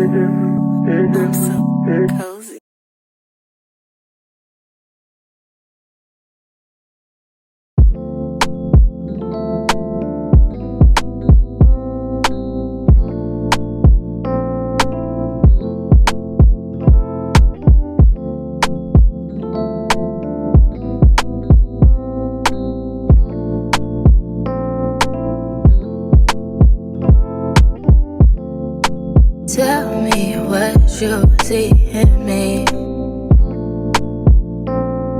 I'm so cozy. Tell me what you see in me.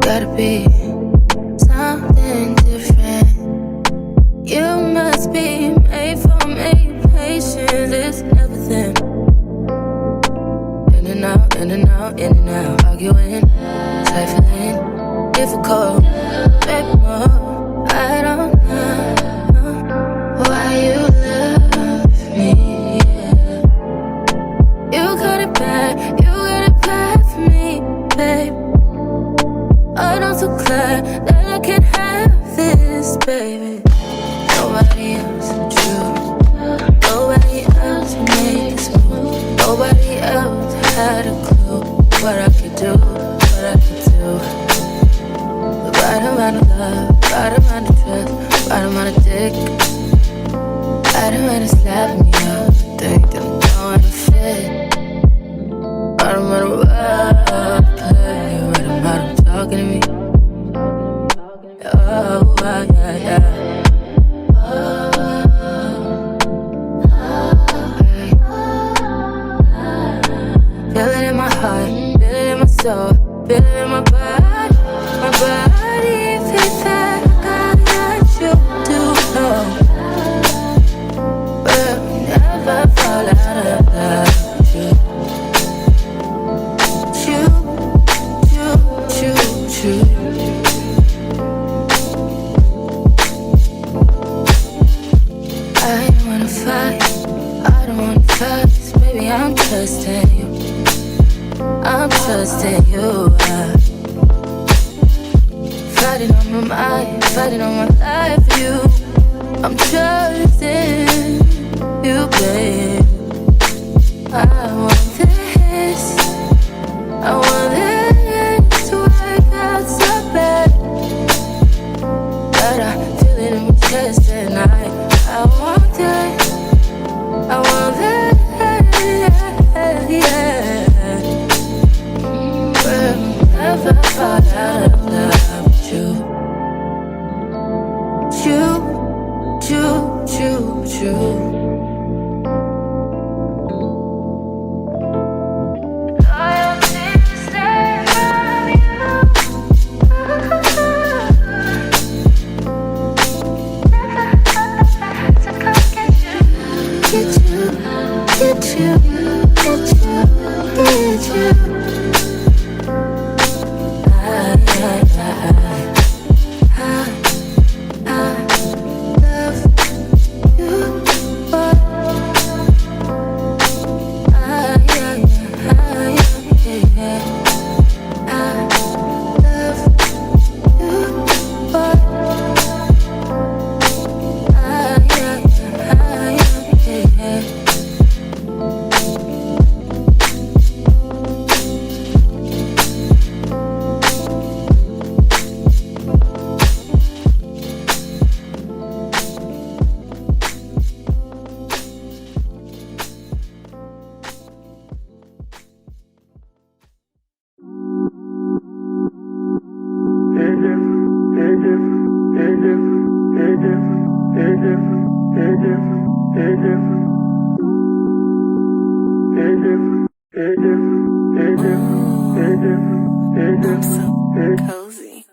Gotta be something different. You must be made for me. Patience is everything. In and out, in and out, in and out. Arguing, trifling, difficult. Baby, more. I don't know why you love me. You got it bad for me, babe. I don't so glad that I can have this, baby. Nobody else true. Nobody else made this move. Nobody else had a clue what I could do, what I could do. The right amount of love, right amount of trust, right amount of dick, right amount of slapping me up. Think that I'm going to fit. Right amount of play, right amount of talking to me. Oh, yeah, yeah. Feel it in my heart, feel it in my soul, feel it in my body. My body feels that I got you to know. We'll never fall out of love with you. I don't wanna fight, I don't wanna fuss. Baby, I'm trusting you, I'm trusting you. Fighting on my mind, fighting on my life for you. I'm trusting you, babe. I want this, I want this to work out so bad, but I feel it in my chest tonight. I want it, I want it, yeah. We'll never fall out of love with you. You. I'm so cozy.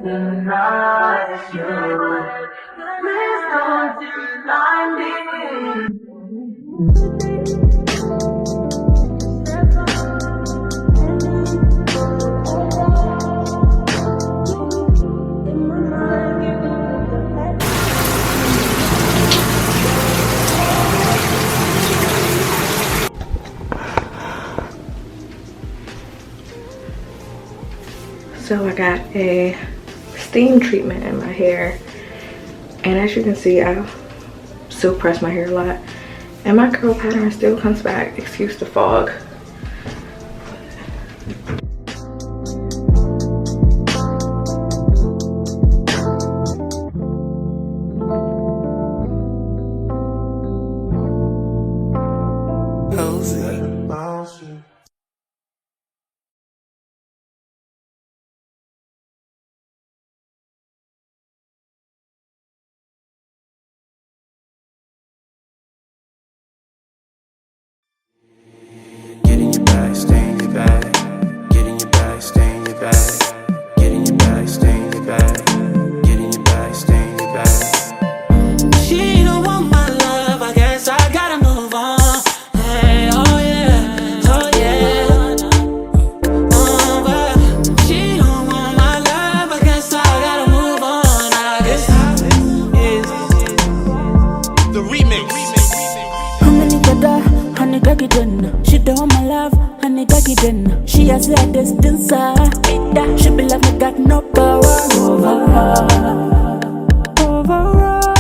deny you. Please don't deny me. So I got a steam treatment in my hair, and as you can see, I still press my hair a lot, and my curl pattern still comes back. Excuse the fog. She don't want my love, honey, then she has like distance. She be like, I got no power over her. Over her.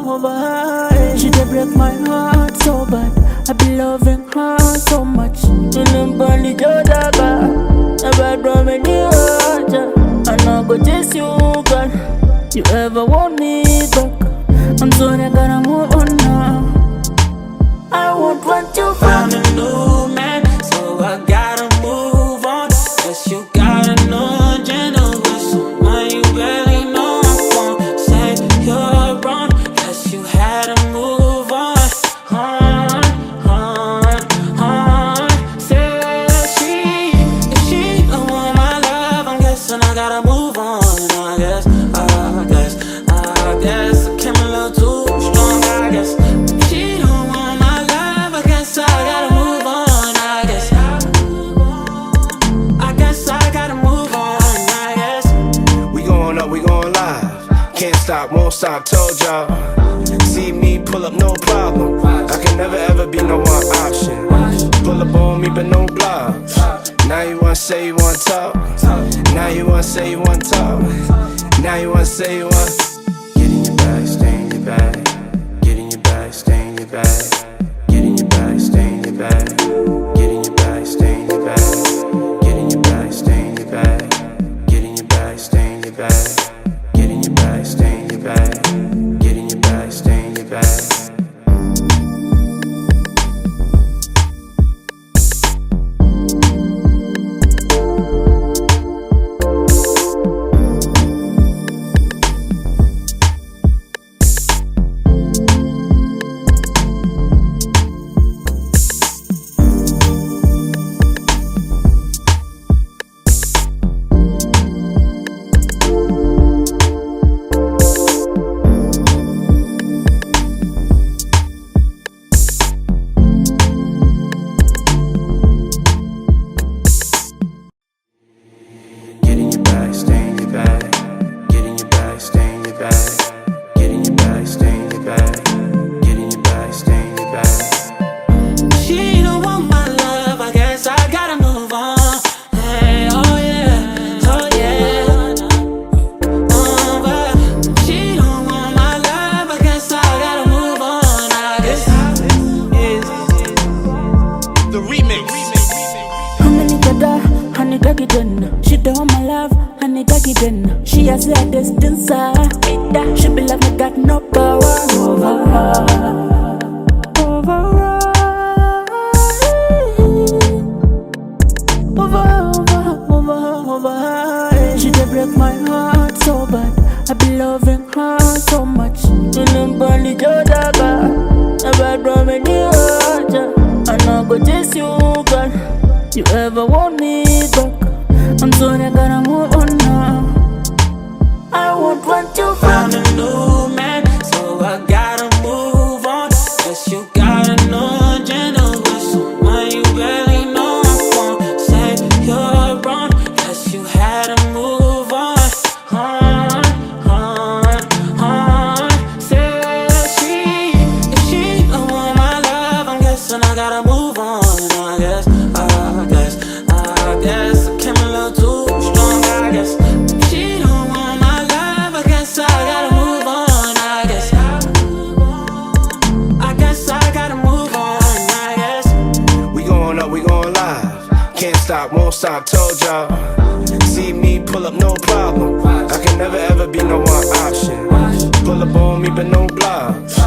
Over her. She did break my heart so bad. I be loving her so much. You know, Bonnie Jodaga. Never draw me near her. I'm not gonna chase you, girl. You ever want me back? I'm sorry, I gotta move on now. I won't want you found a new man, so I gotta move on. Guess you got a new agenda with someone you barely know. I won't say you're wrong, guess you had to move on. Say if she don't want my love, I'm guessing I gotta move on. I guess I came a little too strong, I guess. If she don't want my love, I guess I gotta move on, I guess I gotta move on, I guess. We going up, we going live. Can't stop, won't stop, told y'all. See me pull up, no problem. I can never ever be no one option. Pull up on me, but no blocks. Now you wanna say you wanna talk. Now you wanna say you wanna talk. Now you wanna say you wanna. Get in your bag, stay in your bag. Get in your bag, stay in your bag. Get in your bag, stay in your bag. Get in your bag, stay in your bag. Get in your bag, stay in your bag. Get in your bag, stay in your bag. Get in your bag, stay in your bag. Get in your bag, stay in your bag. She don't want my love, honey, then she has like distance. She be like, I got no power over her. Over her. Over her. She did break my heart so bad. I be loving her so much. You know, Bonnie Jodaga. Never draw me near her. I'm not gonna chase you, girl. you ever want me back. I'm sorry, I gotta move on now. I won't want you Found back. a new man, so I gotta move on. Guess you got a new agenda with someone you barely know. I won't say you're wrong, guess you had to move on. Say if she don't want my love, I'm guessing I gotta move on. I guess I came a little too strong. I guess if she don't want my love, I guess I gotta move on. I guess I gotta move on. I guess We going up, we going live. Can't stop, won't stop, told y'all. See me pull up, no problem. I can never ever be no one option. Pull up on me, but no blocks.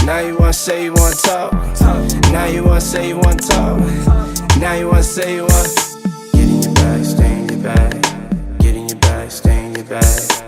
Now you wanna say you wanna talk. Now you wanna say you wanna talk. Now you wanna say you wanna. Get in your bag, stay in your bag. Get in your bag, stay in your bag.